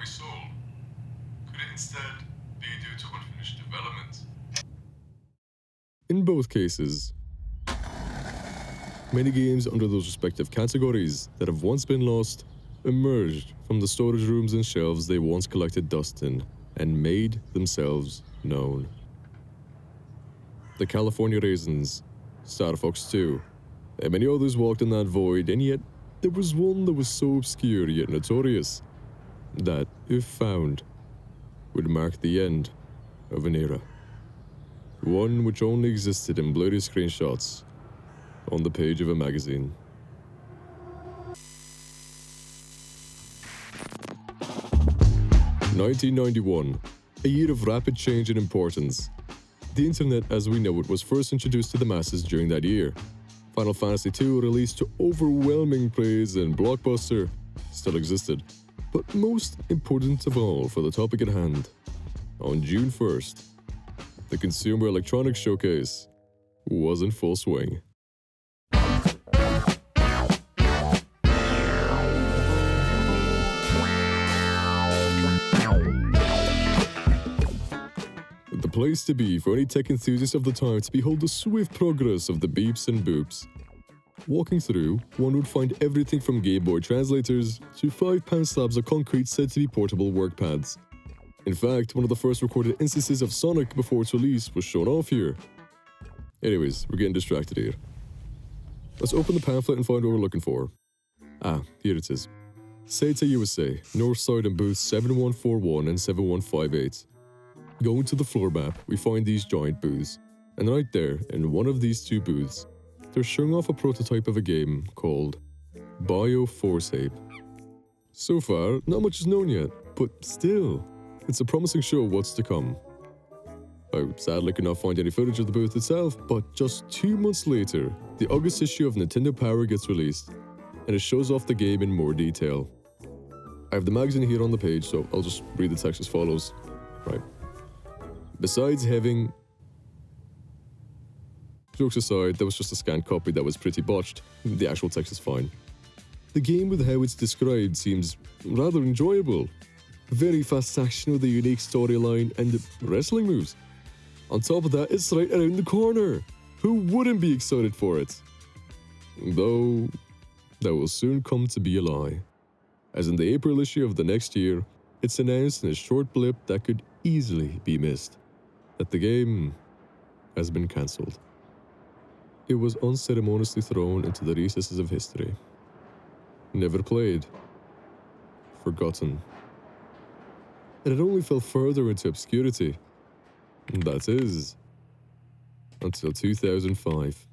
be sold? Could it instead be due to unfinished development? In both cases, many games under those respective categories that have once been lost emerged from the storage rooms and shelves they once collected dust in and made themselves known. The California Raisins, Star Fox 2, and many others walked in that void, and yet there was one that was so obscure yet notorious that, if found, would mark the end of an era. One which only existed in blurry screenshots on the page of a magazine. (1991), a year of rapid change in importance. The internet as we know it was first introduced to the masses during that year. Final Fantasy II, released to overwhelming praise and blockbuster, still existed. But most important of all for the topic at hand, on June 1st, the Consumer Electronics Showcase was in full swing. The place to be for any tech enthusiast of the time to behold the swift progress of the beeps and boops. Walking through, one would find everything from Game Boy translators to 5-pound slabs of concrete said to be portable work pads. In fact, one of the first recorded instances of Sonic before its release was shown off here. Anyways, we're getting distracted here. Let's open the pamphlet and find what we're looking for. Ah, here it is. Seta USA, Northside in booths 7141 and 7158. Going to the floor map, we find these giant booths, and right there, in one of these two booths, they're showing off a prototype of a game called Bio Force Ape. So far, not much is known yet, but still, it's a promising show of what's to come. I sadly could not find any footage of the booth itself, but just 2 months later, the August issue of Nintendo Power gets released, and it shows off the game in more detail. I have the magazine here on the page, so I'll just read the text as follows. Right. Besides having... Jokes aside, that was just a scanned copy that was pretty botched. The actual text is fine. The game with how it's described seems rather enjoyable. Very fast action with a unique storyline and wrestling moves. On top of that, it's right around the corner. Who wouldn't be excited for it? Though, that will soon come to be a lie. As in the April issue of the next year, it's announced in a short blip that could easily be missed that the game has been cancelled. It was unceremoniously thrown into the recesses of history. Never played. Forgotten. And it only fell further into obscurity. That is, until 2005.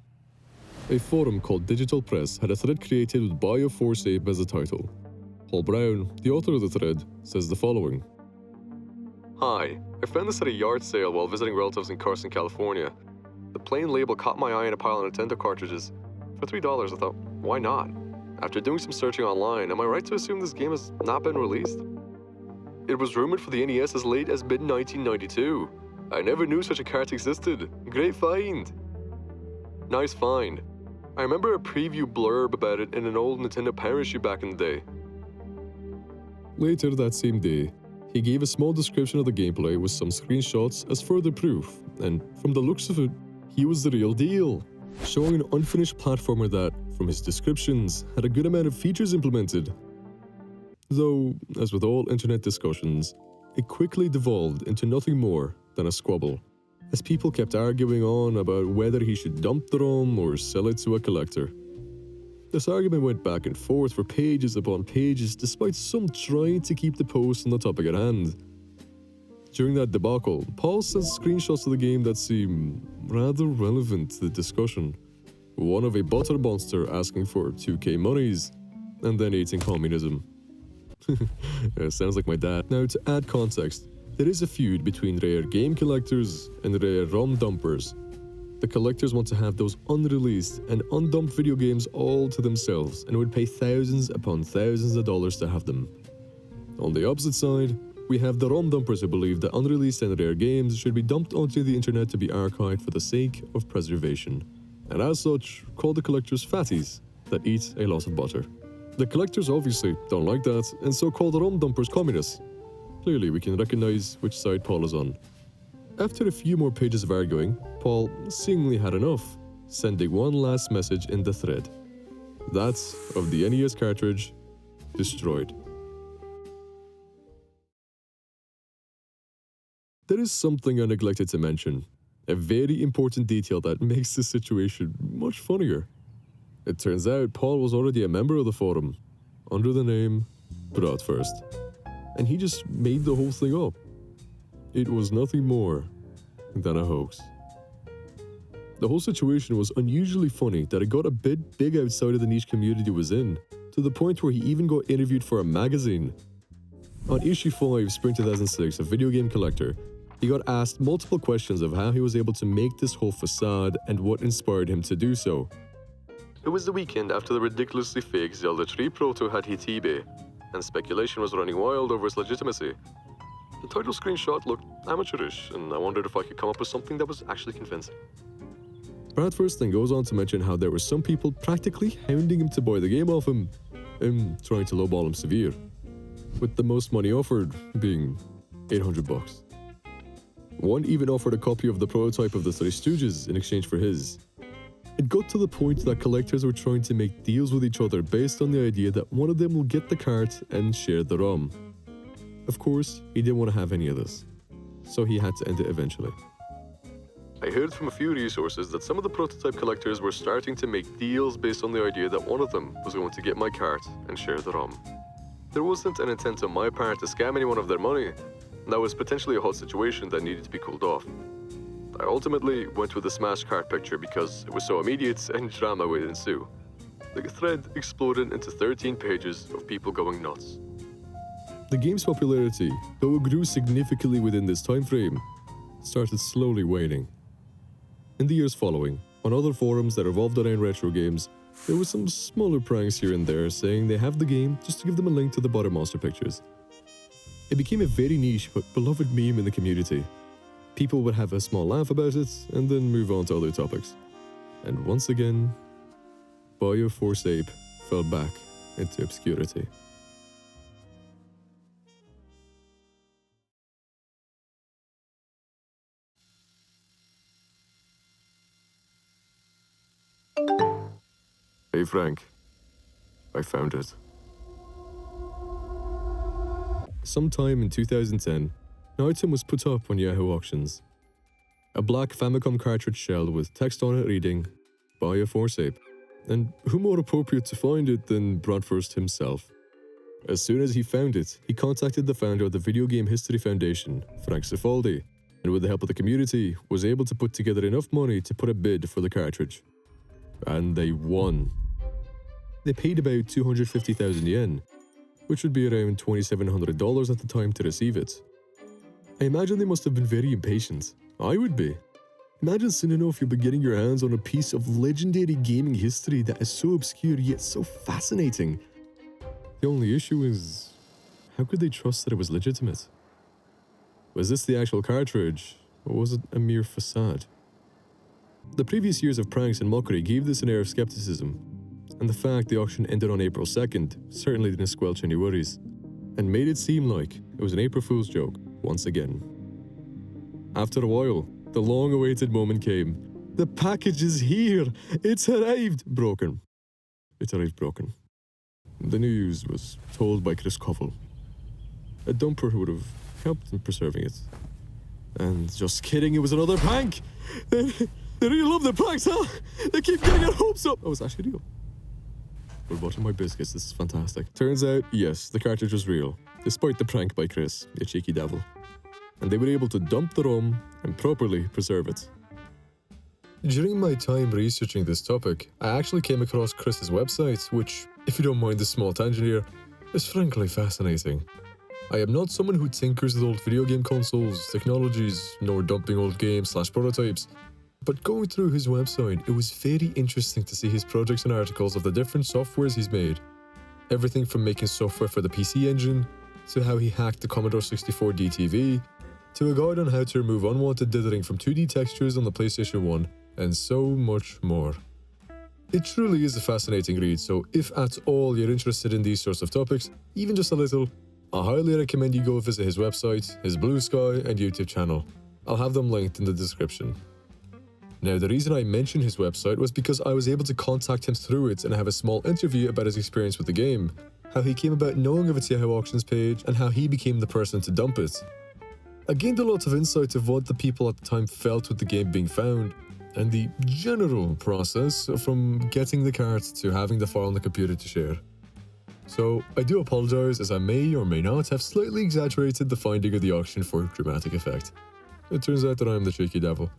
A forum called Digital Press had a thread created with Bio Force Ape as a title. Paul Brown, the author of the thread, says the following. Hi, I found this at a yard sale while visiting relatives in Carson, California. The plain label caught my eye in a pile of Nintendo cartridges. For $3, I thought, why not? After doing some searching online, am I right to assume this game has not been released? It was rumored for the NES as late as mid-1992. I never knew such a cart existed. Great find. Nice find. I remember a preview blurb about it in an old Nintendo Power issue back in the day. Later that same day, he gave a small description of the gameplay with some screenshots as further proof, and from the looks of it, he was the real deal, showing an unfinished platformer that, from his descriptions, had a good amount of features implemented. Though, as with all internet discussions, it quickly devolved into nothing more than a squabble, as people kept arguing on about whether he should dump the ROM or sell it to a collector. This argument went back and forth for pages upon pages, despite some trying to keep the post on the topic at hand. During that debacle, Paul sent screenshots of the game that seem rather relevant to the discussion. One of a butter monster asking for 2K monies, and then eating communism. Sounds like my dad. Now, to add context, there is a feud between rare game collectors and rare ROM dumpers. The collectors want to have those unreleased and undumped video games all to themselves and would pay thousands upon thousands of dollars to have them. On the opposite side, we have the ROM dumpers who believe that unreleased and rare games should be dumped onto the internet to be archived for the sake of preservation, and as such, call the collectors fatties that eat a lot of butter. The collectors obviously don't like that, and so call the ROM dumpers communists. Clearly, we can recognize which side Paul is on. After a few more pages of arguing, Paul seemingly had enough, sending one last message in the thread. That's of the NES cartridge destroyed. There is something I neglected to mention, a very important detail that makes the situation much funnier. It turns out Paul was already a member of the forum, under the name Bratwurst, and he just made the whole thing up. It was nothing more than a hoax. The whole situation was unusually funny that it got a bit big outside of the niche community it was in, to the point where he even got interviewed for a magazine. On issue 5, spring 2006 of Video Game Collector, he got asked multiple questions of how he was able to make this whole facade and what inspired him to do so. It was the weekend after the ridiculously fake Zelda 3 Proto had hit eBay, and speculation was running wild over its legitimacy. The title screenshot looked amateurish, and I wondered if I could come up with something that was actually convincing. Bratwurst then goes on to mention how there were some people practically hounding him to buy the game off him, and trying to lowball him severe, with the most money offered being $800. One even offered a copy of the prototype of the Three Stooges in exchange for his. It got to the point that collectors were trying to make deals with each other based on the idea that one of them will get the cart and share the ROM. Of course, he didn't want to have any of this, so he had to end it eventually. I heard from a few resources that some of the prototype collectors were starting to make deals based on the idea that one of them was going to get my cart and share the ROM. There wasn't an intent on my part to scam anyone of their money. That was potentially a hot situation that needed to be cooled off. I ultimately went with the smash cart picture because it was so immediate and drama would ensue. The thread exploded into 13 pages of people going nuts. The game's popularity, though it grew significantly within this time frame, started slowly waning. In the years following, on other forums that revolved around retro games, there were some smaller pranks here and there saying they have the game just to give them a link to the bottom monster pictures. It became a very niche but beloved meme in the community. People would have a small laugh about it and then move on to other topics. And once again, BioForce Ape fell back into obscurity. Hey Frank, I found it. Sometime in 2010, an item was put up on Yahoo auctions. A black Famicom cartridge shell with text on it reading, BioForce Ape. And who more appropriate to find it than Bratwurst himself? As soon as he found it, he contacted the founder of the Video Game History Foundation, Frank Cifaldi, and with the help of the community, was able to put together enough money to put a bid for the cartridge. And they won. They paid about 250,000 yen, which would be around $2,700 at the time to receive it. I imagine they must have been very impatient. I would be. Imagine soon enough you'll be getting your hands on a piece of legendary gaming history that is so obscure yet so fascinating. The only issue is, how could they trust that it was legitimate? Was this the actual cartridge, or was it a mere facade? The previous years of pranks and mockery gave this an air of skepticism, and the fact the auction ended on April 2nd certainly didn't squelch any worries, and made it seem like it was an April Fool's joke once again. After a while, the long-awaited moment came. The package is here! It's arrived! Broken. It arrived broken. The news was told by Chris Covell, a dumper who would have helped in preserving it. And just kidding, it was another prank! They really love the pranks, huh? They keep getting our hopes up! Oh, it's actually real. We're watching my biscuits, this is fantastic. Turns out, yes, the cartridge was real, despite the prank by Chris, a cheeky devil. And they were able to dump the ROM and properly preserve it. During my time researching this topic, I actually came across Chris's website, which, if you don't mind this small tangent here, is frankly fascinating. I am not someone who tinkers with old video game consoles, technologies, nor dumping old games / prototypes. But going through his website, it was very interesting to see his projects and articles of the different softwares he's made. Everything from making software for the PC Engine, to how he hacked the Commodore 64 DTV, to a guide on how to remove unwanted dithering from 2D textures on the PlayStation 1, and so much more. It truly is a fascinating read, so if at all you're interested in these sorts of topics, even just a little, I highly recommend you go visit his website, his Blue Sky, and YouTube channel. I'll have them linked in the description. Now, the reason I mentioned his website was because I was able to contact him through it and have a small interview about his experience with the game, how he came about knowing of its Yahoo auctions page, and how he became the person to dump it. I gained a lot of insight of what the people at the time felt with the game being found, and the general process from getting the cart to having the file on the computer to share. So, I do apologise as I may or may not have slightly exaggerated the finding of the auction for dramatic effect. It turns out that I am the cheeky devil.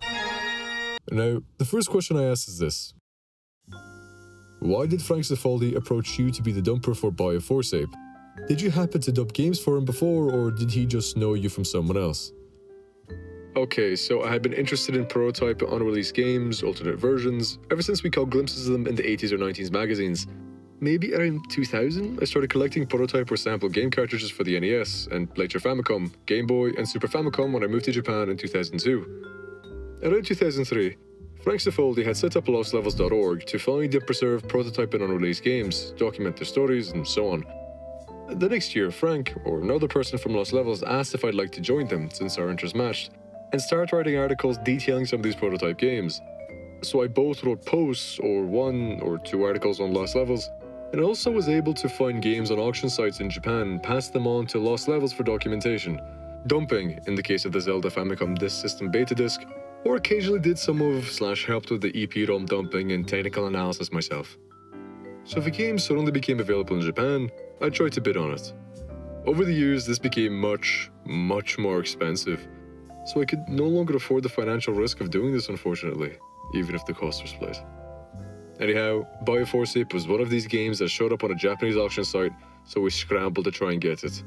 Now, the first question I ask is this. Why did Frank Cifaldi approach you to be the dumper for Bio Force Ape? Did you happen to dump games for him before, or did he just know you from someone else? Okay, so I had been interested in prototype and unreleased games, alternate versions, ever since we caught glimpses of them in the 80s or 90s magazines. Maybe around 2000, I started collecting prototype or sample game cartridges for the NES, and later Famicom, Game Boy, and Super Famicom when I moved to Japan in 2002. Around 2003, Frank Cifaldi had set up lostlevels.org to find and preserve prototype and unreleased games, document their stories, and so on. The next year, Frank, or another person from Lost Levels, asked if I'd like to join them since our interests matched, and start writing articles detailing some of these prototype games. So I both wrote posts, or 1 or 2 articles on Lost Levels, and also was able to find games on auction sites in Japan and pass them on to Lost Levels for documentation, dumping in the case of the Zelda Famicom Disk System beta disc, or occasionally did some of / helped with the EP ROM dumping and technical analysis myself. So if a game suddenly became available in Japan, I tried to bid on it. Over the years, this became much more expensive, so I could no longer afford the financial risk of doing this, unfortunately, even if the costs were split. Anyhow, BioForce Ape was one of these games that showed up on a Japanese auction site, so we scrambled to try and get it.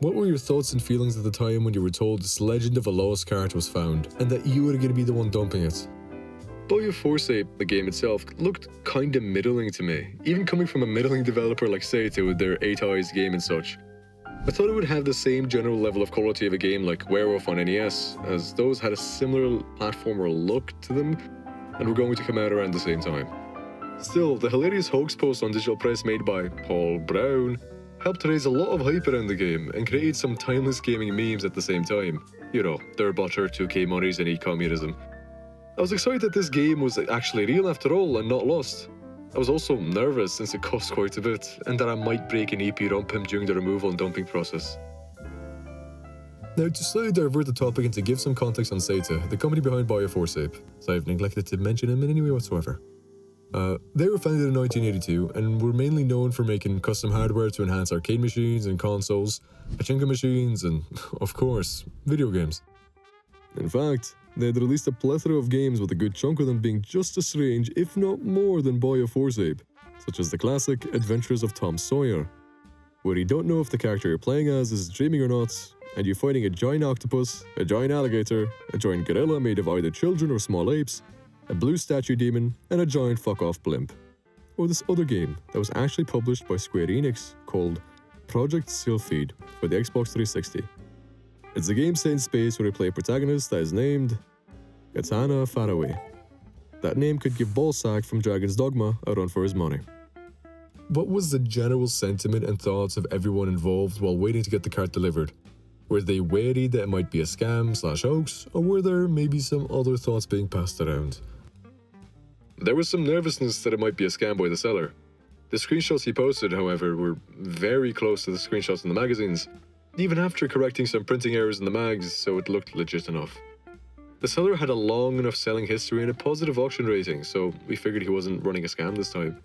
What were your thoughts and feelings at the time when you were told this legend of a lost cart was found, and that you were going to be the one dumping it? BioForce Ape, the game itself, looked kinda middling to me, even coming from a middling developer like Seta with their 8 Eyes game and such. I thought it would have the same general level of quality of a game like Werewolf on NES, as those had a similar platformer look to them, and were going to come out around the same time. Still, the hilarious hoax post on Digital Press made by Paul Brown helped raise a lot of hype around the game and created some timeless gaming memes at the same time. You know, their butter, 2K monies, and e-communism. I was excited that this game was actually real after all and not lost. I was also nervous since it cost quite a bit, and that I might break an EP ROM pimp during the removal and dumping process. Now, to slightly divert the topic and to give some context on Seta, the company behind BioForce Ape, as I've neglected to mention him in any way whatsoever. They were founded in 1982 and were mainly known for making custom hardware to enhance arcade machines and consoles, pachinko machines, and, of course, video games. In fact, they had released a plethora of games with a good chunk of them being just as strange, if not more, than BioForce Ape, such as the classic Adventures of Tom Sawyer, where you don't know if the character you're playing as is dreaming or not, and you're fighting a giant octopus, a giant alligator, a giant gorilla made of either children or small apes, a blue statue demon, and a giant fuck-off blimp. Or this other game that was actually published by Square Enix called Project Sylphid for the Xbox 360. It's a game set in space where you play a protagonist that is named Katana Faraway. That name could give Ballsack from Dragon's Dogma a run for his money. What was the general sentiment and thoughts of everyone involved while waiting to get the cart delivered? Were they wary that it might be a scam/hoax, or were there maybe some other thoughts being passed around? There was some nervousness that it might be a scam by the seller. The screenshots he posted, however, were very close to the screenshots in the magazines, even after correcting some printing errors in the mags, so it looked legit enough. The seller had a long enough selling history and a positive auction rating, so we figured he wasn't running a scam this time.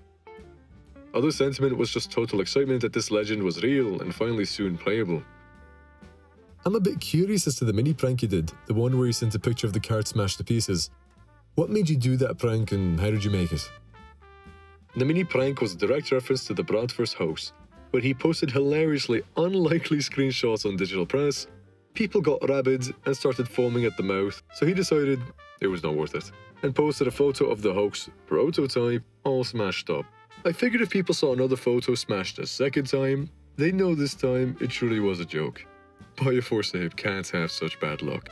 Other sentiment was just total excitement that this legend was real and finally soon playable. I'm a bit curious as to the mini prank you did, the one where you sent a picture of the cart smashed to pieces. What made you do that prank and how did you make it? The mini prank was a direct reference to the Bradford's hoax, where he posted hilariously unlikely screenshots on Digital Press. People got rabid and started foaming at the mouth, so he decided it was not worth it, and posted a photo of the hoax prototype all smashed up. I figured if people saw another photo smashed a second time, they'd know this time it truly was a joke. BioForce Ape can't have such bad luck.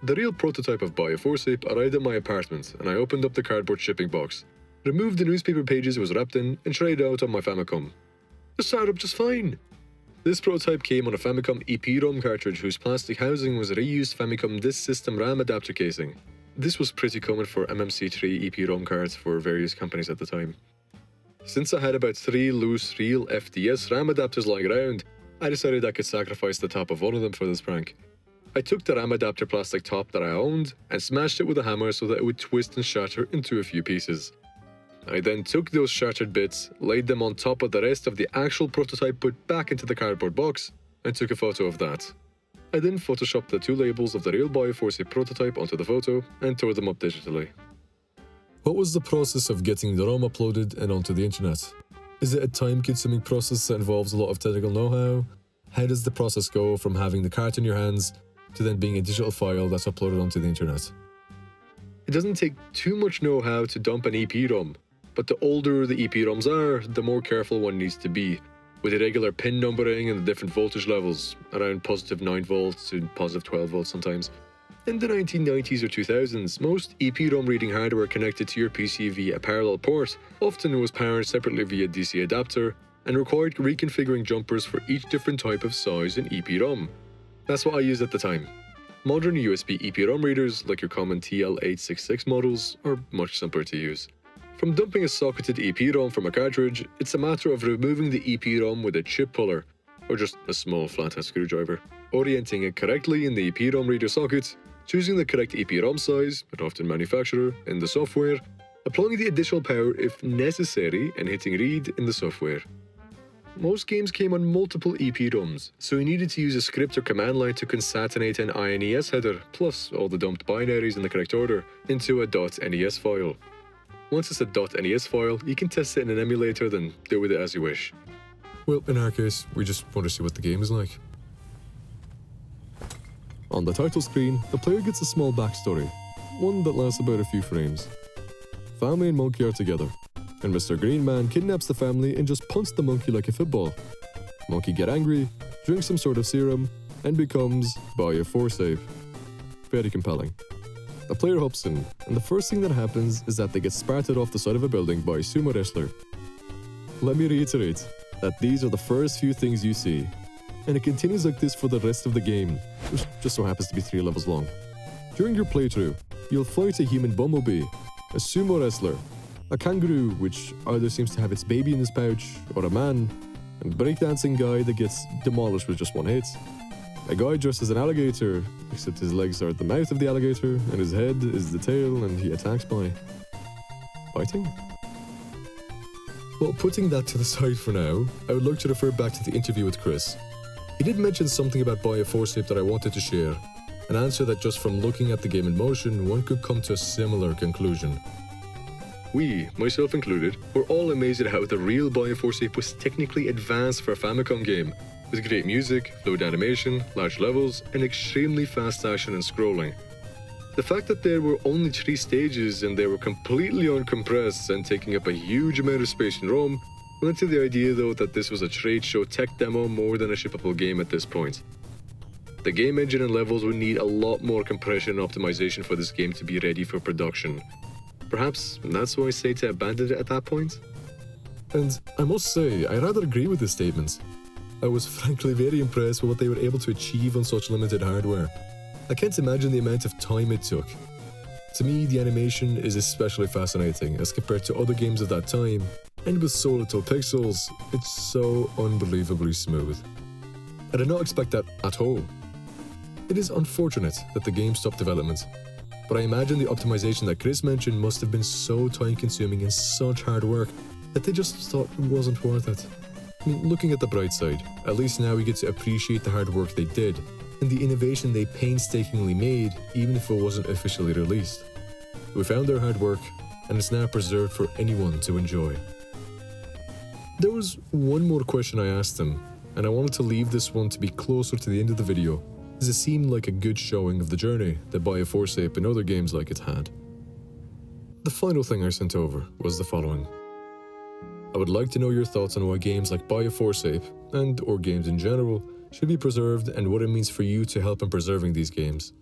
The real prototype of BioForce Ape arrived at my apartment, and I opened up the cardboard shipping box, removed the newspaper pages it was wrapped in, and tried it out on my Famicom. It started up just fine. This prototype came on a Famicom EP-ROM cartridge whose plastic housing was a reused Famicom Disk System RAM adapter casing. This was pretty common for MMC3 EP-ROM cards for various companies at the time. Since I had about 3 loose real FDS RAM adapters lying around, I decided I could sacrifice the top of one of them for this prank. I took the RAM adapter plastic top that I owned and smashed it with a hammer so that it would twist and shatter into a few pieces. I then took those shattered bits, laid them on top of the rest of the actual prototype put back into the cardboard box, and took a photo of that. I then photoshopped the 2 labels of the real BioForce Ape prototype onto the photo and tore them up digitally. What was the process of getting the ROM uploaded and onto the internet? Is it a time-consuming process that involves a lot of technical know-how? How does the process go from having the cart in your hands to then being a digital file that's uploaded onto the internet? It doesn't take too much know-how to dump an EP-ROM, but the older the EP-ROMs are, the more careful one needs to be, with irregular pin numbering and the different voltage levels, around positive 9 volts to positive 12 volts sometimes. In the 1990s or 2000s, most EP-ROM reading hardware connected to your PC via a parallel port often was powered separately via DC adapter and required reconfiguring jumpers for each different type of size in EP-ROM. That's what I used at the time. Modern USB EP-ROM readers, like your common TL866 models, are much simpler to use. From dumping a socketed EP-ROM from a cartridge, it's a matter of removing the EP-ROM with a chip puller, or just a small flathead screwdriver, orienting it correctly in the EP-ROM reader socket, choosing the correct EP-ROM size, and often manufacturer, in the software, applying the additional power if necessary, and hitting read in the software. Most games came on multiple EP-ROMs, so you needed to use a script or command line to concatenate an INES header, plus all the dumped binaries in the correct order, into a .NES file. Once it's a .NES file, you can test it in an emulator, then do with it as you wish. Well, in our case, we just want to see what the game is like. On the title screen, the player gets a small backstory, one that lasts about a few frames. Family and monkey are together, and Mr. Green Man kidnaps the family and just punts the monkey like a football. Monkey get angry, drinks some sort of serum, and becomes Bio Force Ape. Very compelling. The player hops in, and the first thing that happens is that they get sparted off the side of a building by a sumo wrestler. Let me reiterate that these are the first few things you see, and it continues like this for the rest of the game, which just so happens to be 3 levels long. During your playthrough, you'll fight a human bumblebee, a sumo wrestler, a kangaroo which either seems to have its baby in his pouch, or a man, and a breakdancing guy that gets demolished with just one hit. A guy dressed as an alligator, except his legs are at the mouth of the alligator, and his head is the tail, and he attacks by biting? Well, putting that to the side for now, I would like to refer back to the interview with Chris. He did mention something about BioForce Ape that I wanted to share, an answer that just from looking at the game in motion, one could come to a similar conclusion. We, myself included, were all amazed at how the real BioForce Ape was technically advanced for a Famicom game, with great music, fluid animation, large levels, and extremely fast action and scrolling. The fact that there were only 3 stages and they were completely uncompressed and taking up a huge amount of space in ROM led to the idea though that this was a trade show tech demo more than a shippable game at this point. The game engine and levels would need a lot more compression and optimization for this game to be ready for production. Perhaps that's why Seta abandoned it at that point? And I must say, I rather agree with this statement. I was frankly very impressed with what they were able to achieve on such limited hardware. I can't imagine the amount of time it took. To me, the animation is especially fascinating as compared to other games of that time, and with so little pixels, it's so unbelievably smooth. I did not expect that at all. It is unfortunate that the game stopped development, but I imagine the optimization that Chris mentioned must have been so time-consuming and such hard work that they just thought it wasn't worth it. I mean, looking at the bright side, at least now we get to appreciate the hard work they did, and the innovation they painstakingly made, even if it wasn't officially released. We found their hard work, and it's now preserved for anyone to enjoy. There was one more question I asked them, and I wanted to leave this one to be closer to the end of the video, as it seemed like a good showing of the journey that BioForce Ape and other games like it had. The final thing I sent over was the following. I would like to know your thoughts on why games like BioForce Ape, or games in general, should be preserved and what it means for you to help in preserving these games.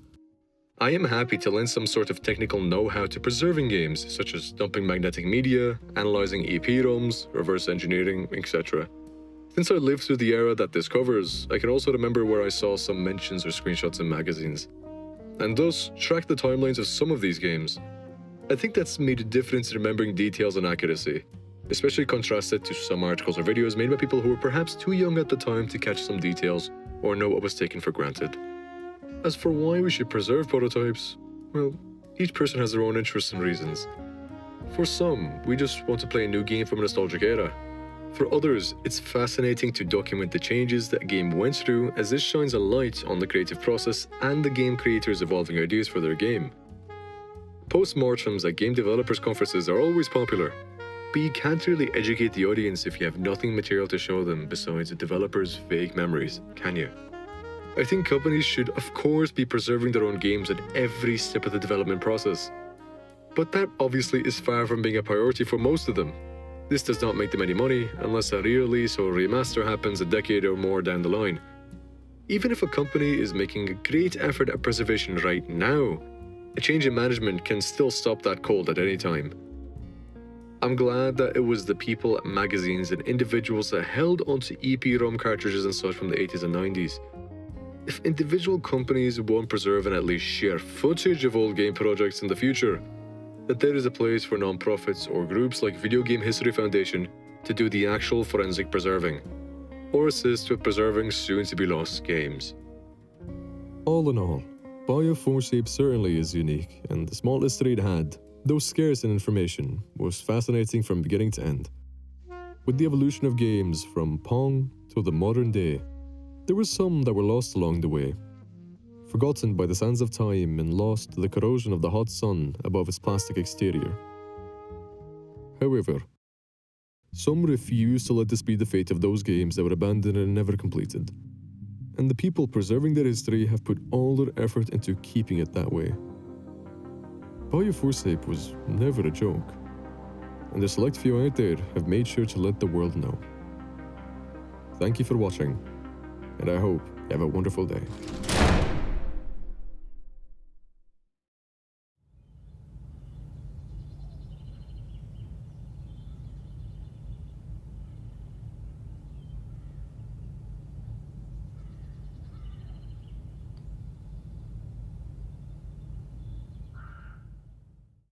I am happy to lend some sort of technical know-how to preserving games, such as dumping magnetic media, analyzing EP-ROMs, reverse engineering, etc. Since I lived through the era that this covers, I can also remember where I saw some mentions or screenshots in magazines, and thus track the timelines of some of these games. I think that's made a difference in remembering details and accuracy, especially contrasted to some articles or videos made by people who were perhaps too young at the time to catch some details or know what was taken for granted. As for why we should preserve prototypes, well, each person has their own interests and reasons. For some, we just want to play a new game from a nostalgic era. For others, it's fascinating to document the changes that a game went through, as this shines a light on the creative process and the game creators' evolving ideas for their game. Post-mortems at game developers' conferences are always popular, but you can't really educate the audience if you have nothing material to show them besides the developer's vague memories, can you? I think companies should of course be preserving their own games at every step of the development process, but that obviously is far from being a priority for most of them. This does not make them any money unless a re-release or remaster happens a decade or more down the line. Even if a company is making a great effort at preservation right now, a change in management can still stop that cold at any time. I'm glad that it was the people at magazines and individuals that held onto EP-ROM cartridges and such from the 80s and 90s. If individual companies won't preserve and at least share footage of old game projects in the future, that there is a place for non-profits or groups like Video Game History Foundation to do the actual forensic preserving, or assist with preserving soon-to-be-lost games. All in all, BioForce Ape certainly is unique, and the small history it had, though scarce in information, was fascinating from beginning to end. With the evolution of games from Pong to the modern day, there were some that were lost along the way, forgotten by the sands of time and lost to the corrosion of the hot sun above its plastic exterior. However, some refused to let this be the fate of those games that were abandoned and never completed, and the people preserving their history have put all their effort into keeping it that way. BioForce Ape was never a joke, and the select few out there have made sure to let the world know. Thank you for watching, and I hope you have a wonderful day.